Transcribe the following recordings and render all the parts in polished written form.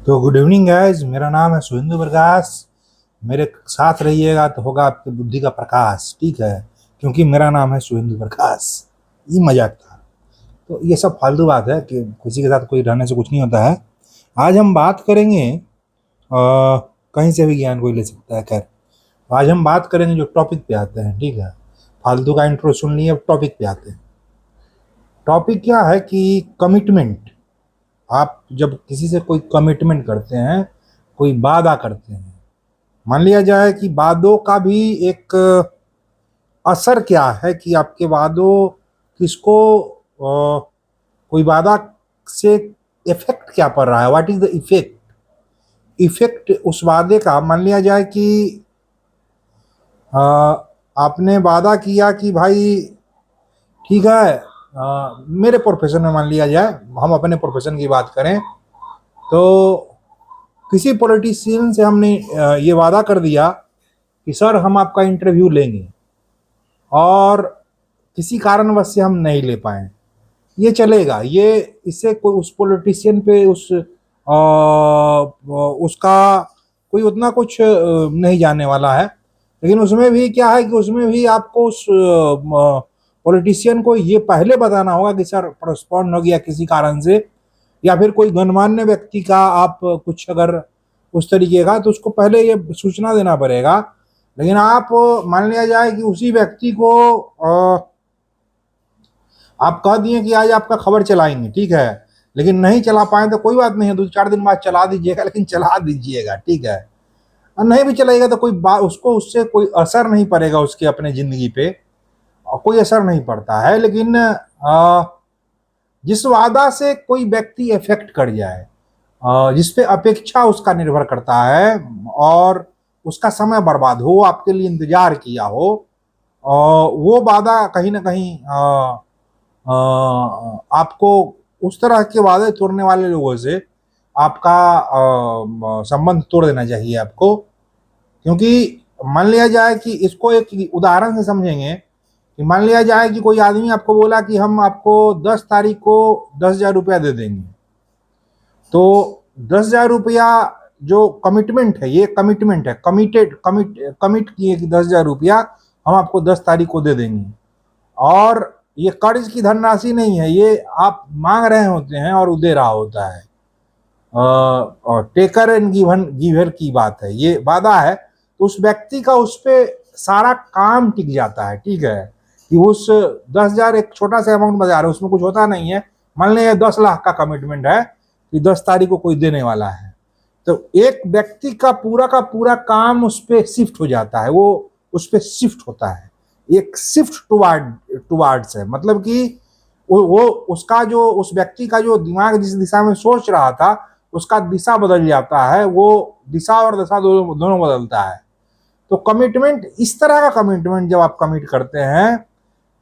तो good evening guys, मेरा नाम है सुहेंदु प्रकाश। मेरे साथ रहिएगा तो होगा आपकी बुद्धि का प्रकाश, ठीक है। क्योंकि मेरा नाम है सुहेंदु प्रकाश। ये मजाक था। तो ये सब फालतू बात है कि किसी के साथ कोई रहने से कुछ नहीं होता है। आज हम बात करेंगे, कहीं से भी ज्ञान कोई ले सकता है। खैर, आज हम बात करेंगे जो टॉपिक पे आते हैं, ठीक है। फालतू का इंट्रो सुन लिए, अब टॉपिक पे आते हैं। टॉपिक क्या है कि कमिटमेंट। आप जब किसी से कोई कमिटमेंट करते हैं, कोई वादा करते हैं, मान लिया जाए कि वादों का भी एक असर क्या है कि आपके वादों किसको, कोई वादा से इफेक्ट क्या पड़ रहा है, what is the effect. Effect उस वादे का, मान लिया जाए कि अ, आपने वादा किया कि भाई ठीक है, मेरे प्रोफेशन में मान लिया जाए, हम अपने प्रोफेशन की बात करें तो किसी पॉलिटिशियन से हमने ये वादा कर दिया कि सर हम आपका इंटरव्यू लेंगे, और किसी कारणवश से हम नहीं ले पाए। ये चलेगा, ये इससे कोई उस पॉलिटिशियन पे उसका कोई उतना कुछ नहीं जाने वाला है। लेकिन उसमें भी क्या है कि उसमें भी आपको उस पॉलिटिशियन को ये पहले बताना होगा कि सर पोस्टपोन हो गया किसी कारण से, या फिर कोई गणमान्य व्यक्ति का आप कुछ अगर उस तरीके का, तो उसको पहले ये सूचना देना पड़ेगा। लेकिन आप मान लिया जाए कि उसी व्यक्ति को आप कह दिए कि आज आपका खबर चलाएंगे, ठीक है, लेकिन नहीं चला पाए तो कोई बात नहीं है, 2-4 दिन बाद चला दीजिएगा, लेकिन चला दीजिएगा, ठीक है। और नहीं भी चलाएगा तो कोई बात, उसको उससे कोई असर नहीं पड़ेगा उसके अपने जिंदगी पे, और कोई असर नहीं पड़ता है। लेकिन जिस वादा से कोई व्यक्ति इफेक्ट कर जाए, जिसपे अपेक्षा उसका निर्भर करता है, और उसका समय बर्बाद हो, आपके लिए इंतजार किया हो, वो वादा कहीं ना कहीं आपको उस तरह के वादे तोड़ने वाले लोगों से आपका संबंध तोड़ देना चाहिए आपको। क्योंकि मान लिया जाए कि इसको एक उदाहरण से समझेंगे कि मान लिया जाए कि कोई आदमी आपको बोला कि हम आपको 10 तारीख को 10,000 रुपया दे देंगे। तो 10,000 रुपया जो कमिटमेंट है, ये कमिटमेंट है, कमिट किए कि 10,000 रुपया हम आपको 10 तारीख को दे देंगे। और ये कर्ज की धनराशि नहीं है, ये आप मांग रहे होते हैं और वो दे रहा होता है। और टेकर एंड गिवर की बात है, ये वादा है। तो उस व्यक्ति का उस पर सारा काम टिक जाता है, ठीक है। कि उस 10,000 एक छोटा सा अमाउंट बता रहे, उसमें कुछ होता नहीं है। मान लें 10 लाख का कमिटमेंट है कि 10 तारीख को कोई देने वाला है, तो एक व्यक्ति का पूरा काम उस पर शिफ्ट हो जाता है, वो उस पर शिफ्ट होता है। एक शिफ्ट टुवार्ड्स है, मतलब कि वो उसका जो, उस व्यक्ति का जो दिमाग जिस दिशा में सोच रहा था, उसका दिशा बदल जाता है। वो दिशा और दशा दोनों बदलता है। तो कमिटमेंट, इस तरह का कमिटमेंट जब आप कमिट करते हैं,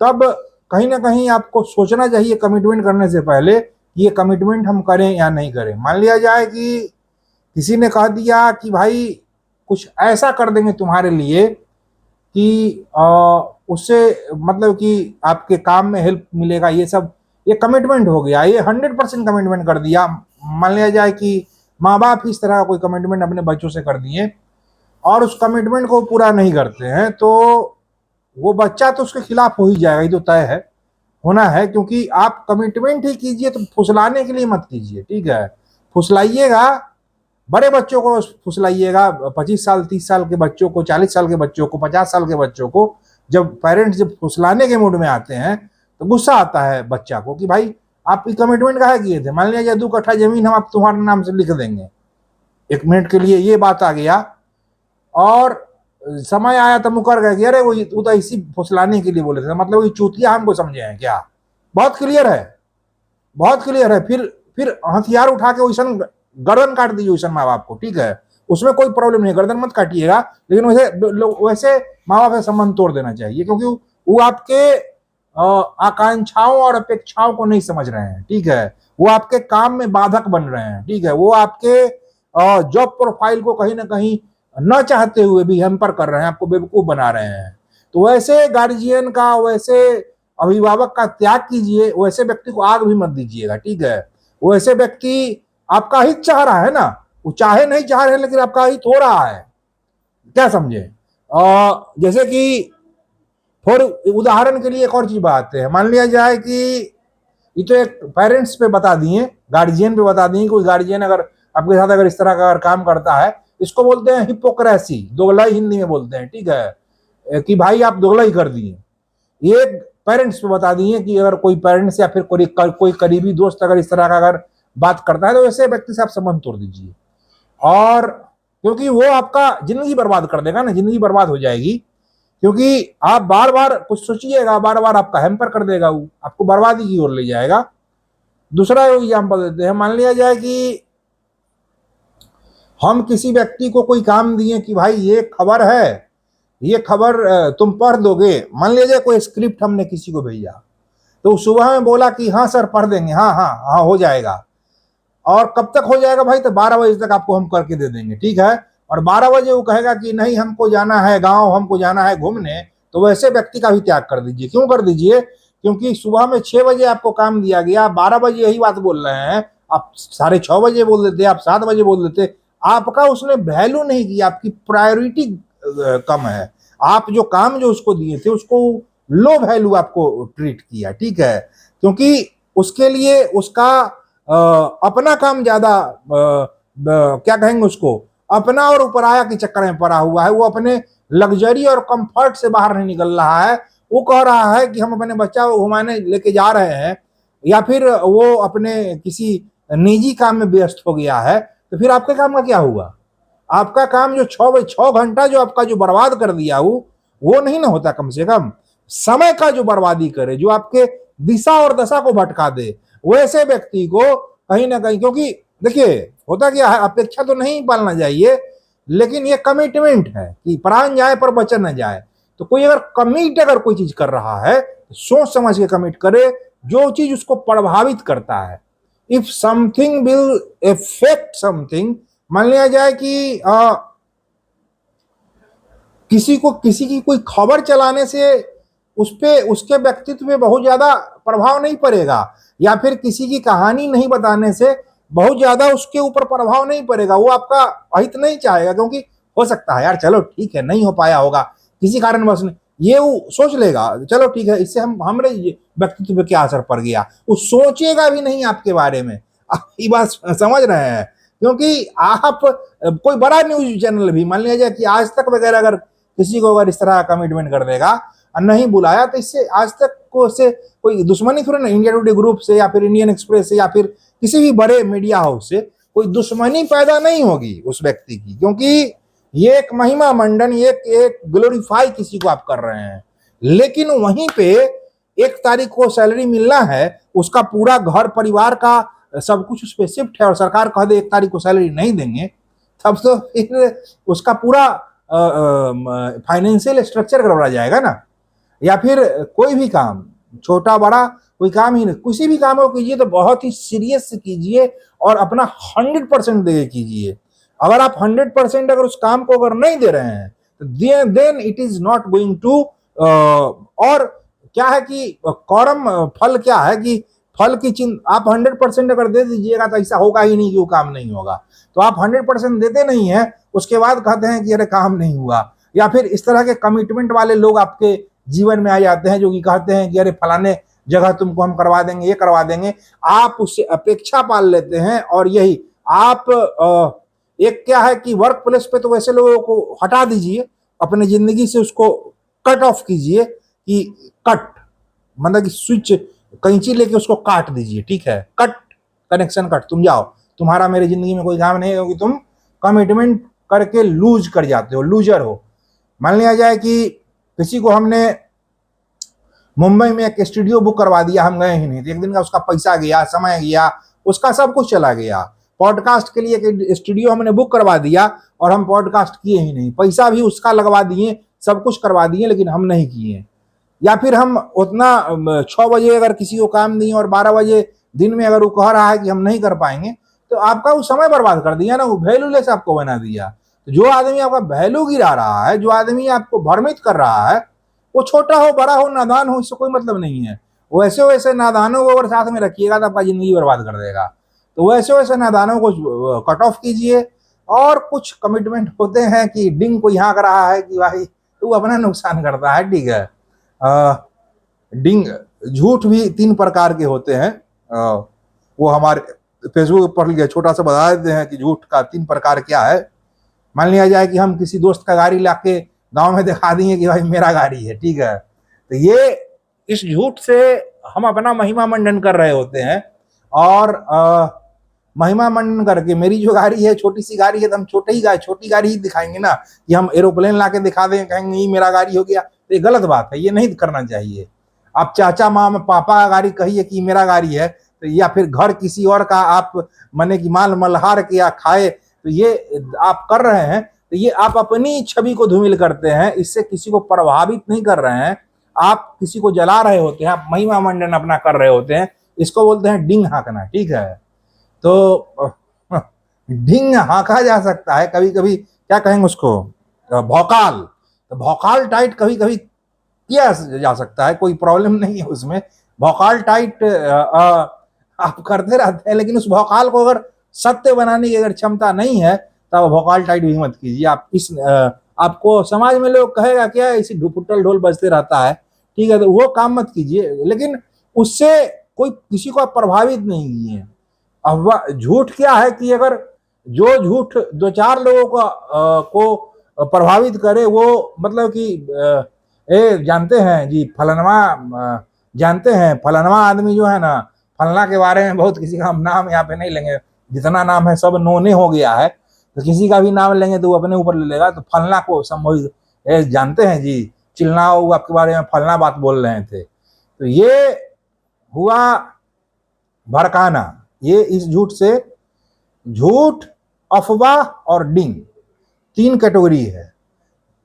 तब कहीं ना कहीं आपको सोचना चाहिए कमिटमेंट करने से पहले कि ये कमिटमेंट हम करें या नहीं करें। मान लिया जाए कि किसी ने कह दिया कि भाई कुछ ऐसा कर देंगे तुम्हारे लिए कि उससे मतलब कि आपके काम में हेल्प मिलेगा, ये सब, ये कमिटमेंट हो गया, ये 100% कमिटमेंट कर दिया। मान लिया जाए कि माँ बाप इस तरह का कोई कमिटमेंट अपने बच्चों से कर दिए और उस कमिटमेंट को पूरा नहीं करते हैं, तो वो बच्चा तो उसके खिलाफ हो ही जाएगा, ये तो तय है, होना है। क्योंकि आप कमिटमेंट ही कीजिए तो फुसलाने के लिए मत कीजिए, ठीक है। फुसलाइएगा, बड़े बच्चों को फुसलाइएगा, 25 साल 30 साल के बच्चों को, 40 साल के बच्चों को, 50 साल के बच्चों को। जब पेरेंट्स जब फुसलाने के मूड में आते हैं तो गुस्सा आता है बच्चा को कि भाई आप कमिटमेंट काहे किए थे। मान लिया 2 कट्ठा जमीन हम आप तुम्हारे नाम से लिख देंगे, 1 मिनट के लिए ये बात आ गया, और समय आया तो मुकर गए, अरे वो तो इसी फुसलाने के लिए बोले थे, मतलब चूतिया हमको समझे हैं क्या। बहुत क्लियर है, बहुत क्लियर है। फिर हथियार उठा के वैसा गर्दन काट दीजिए वैसा माँ बाप को, ठीक है। उसमें कोई प्रॉब्लम नहीं, गर्दन मत काटिएगा, लेकिन वैसे माँ बाप से संबंध तोड़ देना चाहिए। क्योंकि वो आपके आकांक्षाओं और अपेक्षाओं को नहीं समझ रहे हैं, ठीक है। वो आपके काम में बाधक बन रहे हैं, ठीक है। वो आपके जॉब प्रोफाइल को कहीं ना कहीं न चाहते हुए भी हैम्पर कर रहे हैं, आपको बेवकूफ बना रहे हैं। तो वैसे गार्जियन का, वैसे अभिभावक का त्याग कीजिए, वैसे व्यक्ति को आग भी मत दीजिएगा, ठीक है। वैसे व्यक्ति आपका हित चाह रहा है ना, वो चाहे नहीं चाह रहे लेकिन आपका हित हो रहा है, क्या समझे। जैसे कि फॉर उदाहरण के लिए एक और चीज बताते हैं, मान लिया जाए कि ये तो एक पेरेंट्स पे बता दिए, गार्जियन पे बता दिए, कोई गार्जियन अगर आपके साथ अगर इस तरह का अगर काम करता है, इसको बोलते हैं हिपोक्रेसी, दोगलाई हिंदी में बोलते हैं, ठीक है, कि भाई आप दोगलाई कर दिए। ये पेरेंट्स पे बता दिए कि अगर कोई पेरेंट्स या फिर कोई करीबी दोस्त अगर इस तरह का अगर बात करता है तो वैसे व्यक्ति से आप संबंध तोड़ दीजिए। और क्योंकि वो आपका जिंदगी बर्बाद कर देगा ना, जिंदगी बर्बाद हो जाएगी, क्योंकि आप बार बार कुछ सोचिएगा, बार बार आपका हैम्पर कर देगा, वो आपको बर्बादी की ओर ले जाएगा। दूसरा एग्जाम्पल देते हैं, मान लिया जाए कि हम किसी व्यक्ति को कोई काम दिए कि भाई ये खबर है, ये खबर तुम पढ़ दोगे। मान लिया जाए कोई स्क्रिप्ट हमने किसी को भेजा, तो सुबह में बोला कि हाँ सर पढ़ देंगे, हाँ हाँ हाँ हो जाएगा। और कब तक हो जाएगा भाई, तो 12 बजे तक आपको हम करके दे देंगे, ठीक है। और 12 बजे वो कहेगा कि नहीं हमको जाना है गांव, हमको जाना है घूमने, तो वैसे व्यक्ति का भी त्याग कर दीजिए। क्यों कर दीजिए, क्योंकि सुबह में 6 बजे आपको काम दिया गया, 12 बजे यही बात बोल रहे हैं, आप 6:30 बजे बोल देते, आप 7 बजे बोल देते, आपका उसने वैल्यू नहीं की, आपकी प्रायोरिटी कम है। आप जो काम जो उसको दिए थे उसको लो वैल्यू आपको ट्रीट किया, ठीक है, क्योंकि उसके लिए उसका अपना काम ज्यादा क्या कहेंगे उसको, अपना और उपराया के चक्कर में पड़ा हुआ है। वो अपने लग्जरी और कंफर्ट से बाहर नहीं निकल रहा है। वो कह रहा है कि हम अपने बच्चा को घुमाने लेके जा रहे हैं, या फिर वो अपने किसी निजी काम में व्यस्त हो गया है, तो फिर आपके काम का क्या हुआ। आपका काम जो 6 घंटा जो आपका जो बर्बाद कर दिया वो नहीं ना होता। कम से कम समय का जो बर्बादी करे, जो आपके दिशा और दशा को भटका दे, वैसे व्यक्ति को कहीं ना कहीं, क्योंकि देखिए होता क्या है, अपेक्षा तो नहीं पालना चाहिए, लेकिन ये कमिटमेंट है कि प्राण जाए पर वचन न जाए। तो कोई अगर कमिट अगर कोई चीज कर रहा है तो सोच समझ के कमिट करे, जो चीज उसको प्रभावित करता है। If something will effect something, मान लिया जाए कि किसी की कोई खबर चलाने से उस पे उसके व्यक्तित्व पे बहुत ज्यादा प्रभाव नहीं पड़ेगा, या फिर किसी की कहानी नहीं बताने से बहुत ज्यादा उसके ऊपर प्रभाव नहीं पड़ेगा, वो आपका अहित नहीं चाहेगा, क्योंकि हो सकता है यार चलो ठीक है नहीं हो पाया होगा किसी कारणवश, ये वो सोच लेगा चलो ठीक है, इससे हमरे व्यक्तित्व पे क्या असर पड़ गया, वो सोचेगा भी नहीं आपके बारे में। आप ये बात समझ रहे हैं, क्योंकि आप कोई बड़ा न्यूज चैनल भी मान लिया जाए कि आज तक वगैरह अगर किसी को अगर इस तरह कमिटमेंट कर देगा और नहीं बुलाया, तो इससे आज तक को से कोई दुश्मनी थोड़ी ना, इंडिया टुडे ग्रुप से या फिर इंडियन एक्सप्रेस से या फिर किसी भी बड़े मीडिया हाउस से कोई दुश्मनी पैदा नहीं होगी उस व्यक्ति की, क्योंकि ये एक महिमा मंडन, ये एक ग्लोरीफाई किसी को आप कर रहे हैं। लेकिन वहीं पे 1 तारीख को सैलरी मिलना है, उसका पूरा घर परिवार का सब कुछ उस पर शिफ्ट है, और सरकार कह दे 1 तारीख को सैलरी नहीं देंगे, तब तो फिर उसका पूरा फाइनेंशियल स्ट्रक्चर गड़बड़ा जाएगा ना। या फिर कोई भी काम छोटा बड़ा कोई काम ही नहीं, किसी भी काम को कीजिए तो बहुत ही सीरियस से कीजिए और अपना 100% दे कीजिए। अगर आप 100% अगर उस काम को अगर नहीं दे रहे हैं तो then it is not going to, और क्या है कि कौरम फल क्या है कि फल की चिंता, आप 100% अगर दे दीजिएगा तो ऐसा होगा ही नहीं कि वो काम नहीं होगा। तो आप 100% देते नहीं है, उसके बाद कहते हैं कि अरे काम नहीं हुआ। या फिर इस तरह के कमिटमेंट वाले लोग आपके जीवन में आ जाते हैं जो कि कहते हैं कि अरे फलाने जगह तुमको हम करवा देंगे, ये करवा देंगे, आप उससे अपेक्षा पाल लेते हैं। और यही आप एक क्या है कि वर्क प्लेस पे तो वैसे लोगों को हटा दीजिए अपने जिंदगी से, उसको कट ऑफ कीजिए, कि कट मतलब कि स्विच कैंची लेके उसको काट दीजिए, ठीक है, कट कनेक्शन कट, तुम जाओ, तुम्हारा मेरी जिंदगी में कोई काम नहीं है, क्योंकि तुम कमिटमेंट करके लूज कर जाते हो, लूजर हो। मान लिया जाए कि किसी को हमने मुंबई में एक स्टूडियो बुक करवा दिया, हम गए ही नहीं, तो एक दिन का उसका पैसा गया, समय गया, उसका सब कुछ चला गया। पॉडकास्ट के लिए एक स्टूडियो हमने बुक करवा दिया और हम पॉडकास्ट किए ही नहीं, पैसा भी उसका लगवा दिए, सब कुछ करवा दिए, लेकिन हम नहीं किए। या फिर हम उतना 6 बजे अगर किसी को काम दिए और 12 बजे दिन में अगर वो कह रहा है कि हम नहीं कर पाएंगे, तो आपका वो समय बर्बाद कर दिया ना, वो वैल्यूलेस आपको बना दिया। तो जो आदमी आपका वैल्यू गिरा रहा है, जो आदमी आपको भ्रमित कर रहा है, वो छोटा हो बड़ा हो नादान हो, इससे कोई मतलब नहीं है। वैसे वैसे नादानों को अगर साथ में रखिएगा तो आपका जिंदगी बर्बाद कर देगा। तो वैसे वैसे नादानों को कट ऑफ कीजिए, और कुछ कमिटमेंट होते हैं कि डिंग को यहाँ कर रहा है कि भाई तू अपना नुकसान करता है, ठीक है। डिंग झूठ भी 3 प्रकार के होते हैं। वो हमारे फेसबुक पर लिया छोटा सा बता देते हैं कि झूठ का 3 प्रकार क्या है। मान लिया जाए कि हम किसी दोस्त का गाड़ी लाके गांव में दिखा देंगे कि भाई मेरा गाड़ी है, ठीक है, तो ये इस झूठ से हम अपना महिमा मंडन कर रहे होते हैं। और महिमा मंडन करके मेरी जो गाड़ी है छोटी सी गाड़ी है तो हम छोटी गाड़ी ही दिखाएंगे ना, कि हम एरोप्लेन लाके दिखा देंगे, कहेंगे ये मेरा गाड़ी हो गया, तो ये गलत बात है, ये नहीं करना चाहिए। आप चाचा मामा पापा का गाड़ी कहिए कि मेरा गाड़ी है, तो या फिर घर किसी और का आप माने कि माल मल्हार के या खाए, तो ये आप कर रहे हैं, तो ये आप अपनी छवि को धूमिल करते हैं, इससे किसी को प्रभावित नहीं कर रहे हैं, आप किसी को जला रहे होते हैं, आप महिमा मंडन अपना कर रहे होते हैं। इसको बोलते हैं डिंग हाँकना, ठीक है। तो डिंग हाँका जा सकता है कभी कभी, क्या कहेंगे उसको, भौकाल। तो भौकाल टाइट कभी कभी किया जा सकता है, कोई प्रॉब्लम नहीं है उसमें। भौकाल टाइट आप करते रहते हैं, लेकिन उस भौकाल को अगर सत्य बनाने की अगर क्षमता नहीं है तब भौकाल टाइट भी मत कीजिए। आप इस आपको समाज में लोग कहेगा क्या इसी ढुपुट्टल ढोल बजते रहता है, ठीक है, तो वो काम मत कीजिए, लेकिन उससे कोई किसी को प्रभावित नहीं किए। अफवाह झूठ क्या है कि अगर जो झूठ 2-4 लोगों को प्रभावित करे, वो मतलब कि जानते हैं जी फलनवा, जानते हैं फलनवा आदमी जो है ना, फलना के बारे में बहुत किसी का हम नाम यहाँ पे नहीं लेंगे, जितना नाम है सब नोने हो गया है, तो किसी का भी नाम लेंगे तो वो अपने ऊपर ले लेगा। तो फलना को संबोधित जानते हैं जी, चिल्लाओ आपके बारे में फलना बात बोल रहे थे, तो ये हुआ भड़काना। ये इस झूठ से, झूठ, अफवाह और डिंग 3 कैटेगरी है।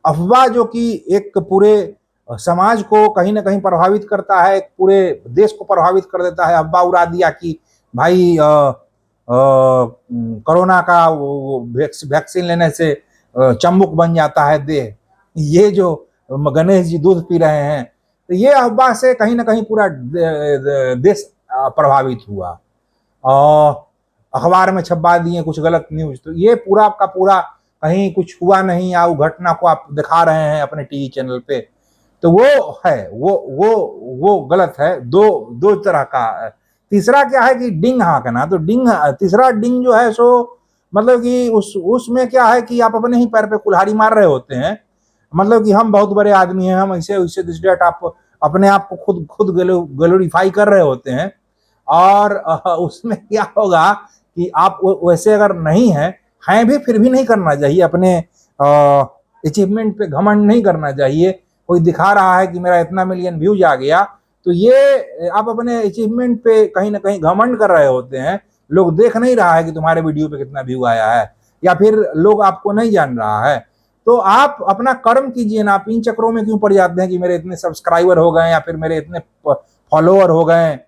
अफवाह जो कि एक पूरे समाज को कहीं ना कहीं प्रभावित करता है, एक पूरे देश को प्रभावित कर देता है। अफवाह उड़ा दिया कि भाई कोरोना का वैक्सीन लेने से चम्मुक बन जाता है देह, ये जो गणेश जी दूध पी रहे हैं, तो ये अफवाह से कहीं ना कहीं पूरा देश प्रभावित हुआ। और अखबार में छपवा दिए कुछ गलत न्यूज, तो ये पूरा का पूरा कहीं कुछ हुआ नहीं, या वो घटना को आप दिखा रहे हैं अपने टीवी चैनल पे, तो वो है, वो गलत है। दो तरह का। तीसरा क्या है कि डिंग हाँकना। तो तीसरा डिंग जो है सो मतलब कि उसमें क्या है कि आप अपने ही पैर पे कुल्हाड़ी मार रहे होते हैं, मतलब कि हम बहुत बड़े आदमी हैं, हम ऐसे वैसे दिस डेट आप अपने आप को खुद ग्लोरीफाई कर रहे होते हैं। और उसमें क्या होगा कि आप वैसे अगर नहीं है भी, फिर भी नहीं करना चाहिए, अपने अचीवमेंट पे घमंड नहीं करना चाहिए। कोई दिखा रहा है कि मेरा इतना मिलियन व्यूज आ गया, तो ये आप अपने अचीवमेंट पे कहीं ना कहीं घमंड कर रहे होते हैं। लोग देख नहीं रहा है कि तुम्हारे वीडियो पे कितना व्यू आया है, या फिर लोग आपको नहीं जान रहा है, तो आप अपना कर्म कीजिए ना। आप इन चक्रों में क्यों पड़ जाते हैं कि मेरे इतने सब्सक्राइबर हो गए या फिर मेरे इतने फॉलोअर हो गए,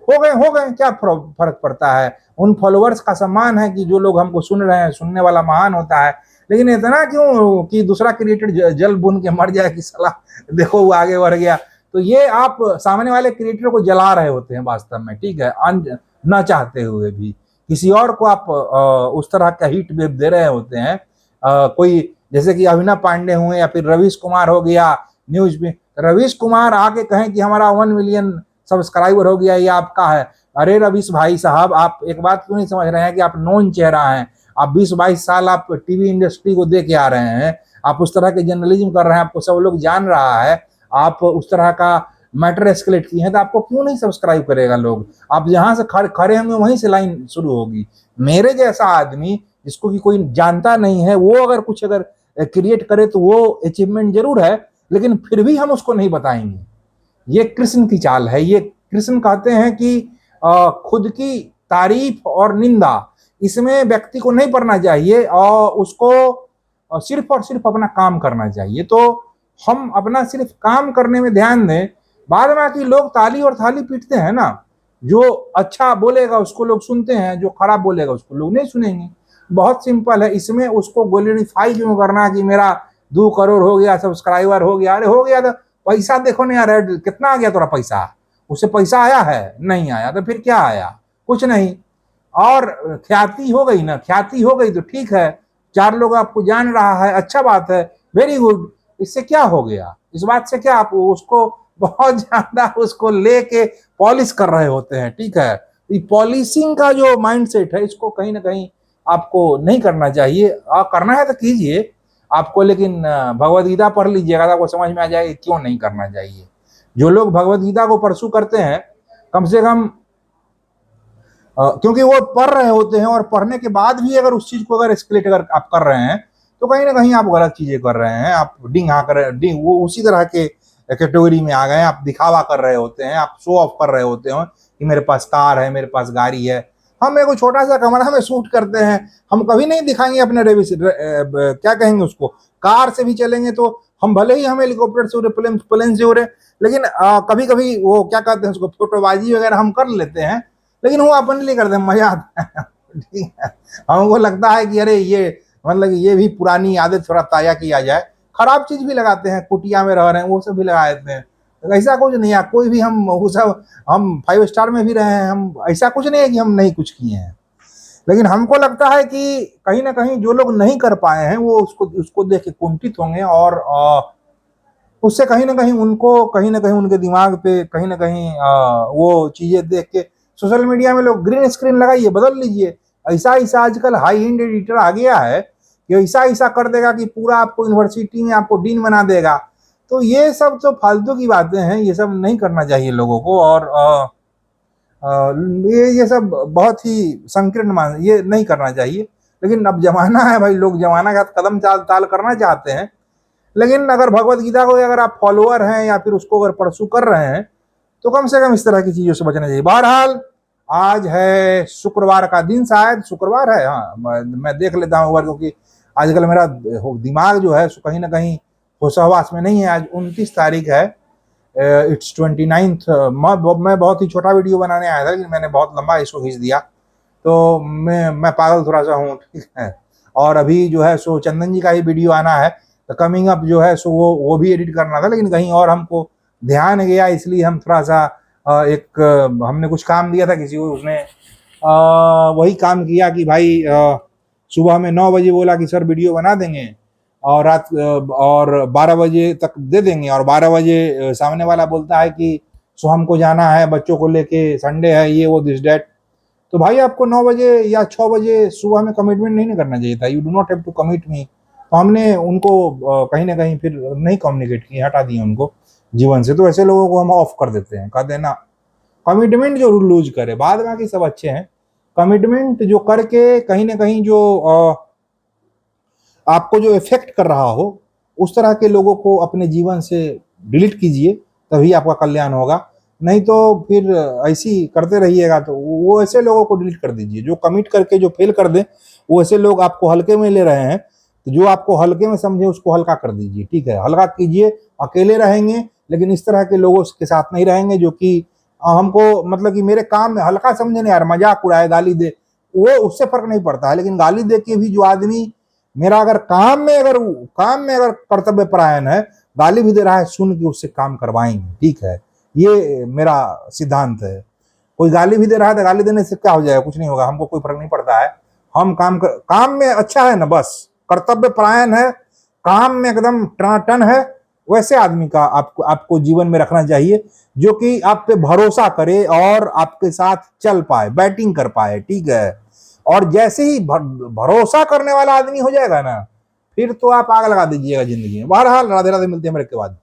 क्या फर्क पड़ता है। उन फॉलोअर्स का सम्मान है कि जो लोग हमको सुन रहे हैं, सुनने वाला महान होता है, लेकिन इतना क्यों कि दूसरा क्रिएटर जल बुन के मर जाए कि साला देखो वो आगे बढ़ गया। तो ये आप सामने वाले क्रिएटर को जला रहे होते हैं वास्तव में, ठीक है, न चाहते हुए भी किसी और को आप उस तरह का हीट वेव दे रहे होते हैं। कोई जैसे कि अभिनव पांडे हुए या फिर रवीश कुमार हो गया न्यूज में, रवीश कुमार आके कहें कि हमारा 1 मिलियन सब्सक्राइबर हो गया, ये आपका है। अरे रवीश भाई साहब, आप एक बात क्यों नहीं समझ रहे हैं कि आप नॉन चेहरा हैं। आप 20-22 साल आप टीवी इंडस्ट्री को दे के आ रहे हैं, आप उस तरह के जर्नलिज्म कर रहे हैं, आपको सब लोग जान रहा है, आप उस तरह का मैटर एस्केलेट किए हैं, तो आपको क्यों नहीं सब्सक्राइब करेगा लोग। आप जहां से खड़े होंगे वहीं से लाइन शुरू होगी। मेरे जैसा आदमी जिसको कि कोई जानता नहीं है, वो अगर कुछ क्रिएट करे तो वो अचीवमेंट जरूर है, लेकिन फिर भी हम उसको नहीं बताएंगे। ये कृष्ण की चाल है। ये कृष्ण कहते हैं कि खुद की तारीफ और निंदा, इसमें व्यक्ति को नहीं पड़ना चाहिए और उसको सिर्फ और सिर्फ अपना काम करना चाहिए। तो हम अपना सिर्फ काम करने में ध्यान दें। बाद में कि लोग ताली और थाली पीटते हैं ना, जो अच्छा बोलेगा उसको लोग सुनते हैं, जो खराब बोलेगा उसको लोग नहीं सुनेंगे। बहुत सिंपल है। इसमें उसको ग्लोरीफाई क्यों करना कि मेरा 2 करोड़ हो गया, सब्सक्राइबर हो गया। अरे हो गया तो पैसा देखो ना यार, कितना आ गया थोड़ा पैसा, उससे पैसा आया है? नहीं आया, तो फिर क्या आया? कुछ नहीं। और ख्याति हो गई ना, ख्याति हो गई तो ठीक है, 4 लोग आपको जान रहा है, अच्छा बात है, वेरी गुड। इससे क्या हो गया? इस बात से क्या आप उसको बहुत ज्यादा उसको लेके पॉलिश कर रहे होते हैं, ठीक है। पॉलिशिंग का जो माइंडसेट है, इसको कहीं ना कहीं आपको नहीं करना चाहिए। करना है तो कीजिए आपको, लेकिन भगवद गीता पढ़ लीजिएगा तो आपको समझ में आ जाएगा क्यों नहीं करना चाहिए। जो लोग भगवद गीता को परसू करते हैं, कम से कम क्योंकि वो पढ़ रहे होते हैं, और पढ़ने के बाद भी अगर उस चीज को अगर एक्सप्लेट अगर आप कर रहे हैं, तो कहीं ना कहीं आप गलत चीजें कर रहे हैं। आप डिंग हाँ कर डिंग वो उसी तरह के कैटेगरी में आ गए। आप दिखावा कर रहे होते हैं, आप शो ऑफ कर रहे होते हो कि मेरे पास कार है, मेरे पास गाड़ी है। हम एक छोटा सा कमरा में शूट करते हैं, हम कभी नहीं दिखाएंगे अपने क्या कहेंगे उसको, कार से भी चलेंगे तो हम भले ही हम हेलीकॉप्टर से उड़े, प्लेन से उड़े, लेकिन कभी कभी वो क्या कहते हैं उसको, फोटोबाजी वगैरह हम कर लेते हैं, लेकिन वो अपने लिए करते हैं, मजा आता है। ठीक है, हमको लगता है कि अरे ये मतलब ये भी पुरानी आदत थोड़ा ताजा किया जाए। खराब चीज भी लगाते हैं, कुटिया में रह रहे हैं वो सब भी लगा देते हैं, तो ऐसा कुछ नहीं है। कोई भी हम वो सब, हम 5 स्टार में भी रहे हैं, हम ऐसा कुछ नहीं है कि हम नहीं कुछ किए हैं। लेकिन हमको लगता है कि कहीं ना कहीं जो लोग नहीं कर पाए हैं वो उसको उसको देख के कुंठित होंगे, और उससे कहीं ना कहीं उनको, कहीं ना कहीं उनके दिमाग पे कहीं ना कहीं वो चीजें देख के, सोशल मीडिया में लोग ग्रीन स्क्रीन लगाइए, बदल लीजिए। ऐसा ऐसा आजकल हाई एंड एडिटर आ गया है कि ऐसा ऐसा कर देगा कि पूरा आपको यूनिवर्सिटी में आपको डीन बना देगा। तो ये सब तो फालतू की बातें हैं, ये सब नहीं करना चाहिए लोगों को। और ये सब बहुत ही संकीर्ण मान, ये नहीं करना चाहिए। लेकिन अब जमाना है भाई, लोग जमाना का कदम चाल ताल करना चाहते हैं। लेकिन अगर भगवत गीता को अगर आप फॉलोअर हैं या फिर उसको अगर परसू कर रहे हैं, तो कम से कम इस तरह की चीजों से बचना चाहिए। बहरहाल आज है शुक्रवार का दिन, शायद शुक्रवार है, हाँ मैं देख लेता हूँ क्योंकि आजकल मेरा दिमाग जो है कहीं ना कहीं होशहवास में नहीं है। आज 29 तारीख है, इट्स 29th। मैं बहुत ही छोटा वीडियो बनाने आया था, लेकिन मैंने बहुत लंबा इसको खींच दिया, तो मैं पागल थोड़ा सा हूँ, ठीक है। और अभी जो है सो चंदन जी का ही वीडियो आना है, तो कमिंग अप जो है सो वो भी एडिट करना था, लेकिन कहीं और हमको ध्यान गया, इसलिए हम थोड़ा सा हमने कुछ काम दिया था किसी को, उसने वही काम किया कि भाई सुबह में 9 बजे बोला कि सर वीडियो बना देंगे, और रात और 12 बजे तक दे देंगे, और 12 बजे सामने वाला बोलता है कि सो हमको जाना है बच्चों को लेके, संडे है, ये वो दिस डेट। तो भाई आपको 9 बजे या 6 बजे सुबह में कमिटमेंट नहीं करना चाहिए था। You do not have to commit me. तो हमने उनको कहीं ना कहीं फिर नहीं कम्युनिकेट किया, हटा दिए उनको जीवन से। तो ऐसे लोगों को हम ऑफ कर देते हैं, कह देना कमिटमेंट जो लूज करे, बाद बाकी सब अच्छे हैं। कमिटमेंट जो करके कहीं ना कहीं जो आपको जो इफेक्ट कर रहा हो, उस तरह के लोगों को अपने जीवन से डिलीट कीजिए, तभी आपका कल्याण होगा। नहीं तो फिर ऐसी करते रहिएगा तो वो ऐसे लोगों को डिलीट कर दीजिए जो कमिट करके जो फेल कर दे। वो ऐसे लोग आपको हल्के में ले रहे हैं, तो जो आपको हल्के में समझे उसको हल्का कर दीजिए, ठीक है, हल्का कीजिए। अकेले रहेंगे, लेकिन इस तरह के लोगों के साथ नहीं रहेंगे जो कि हमको मतलब कि मेरे काम में हल्का समझे ना यार, मजाक उड़ाए, गाली दे, वो उससे फर्क नहीं पड़ता है। लेकिन गाली दे के भी जो आदमी मेरा अगर काम में अगर कर्तव्य परायण है, गाली भी दे रहा है, सुन के उससे काम करवाएंगे, ठीक है। ये मेरा सिद्धांत है। कोई गाली भी दे रहा है तो गाली देने से क्या हो जाएगा, कुछ नहीं होगा, हमको कोई फर्क नहीं पड़ता है। हम काम में अच्छा है ना, बस कर्तव्य परायण है, काम में एकदम टनाटन है, वैसे आदमी का आपको जीवन में रखना चाहिए, जो कि आप पे भरोसा करे और आपके साथ चल पाए, बैटिंग कर पाए, ठीक है। और जैसे ही भरोसा करने वाला आदमी हो जाएगा ना, फिर तो आप आग लगा दीजिएगा जिंदगी में। बहरहाल राधे राधे, मिलते हैं मेरे के बाद।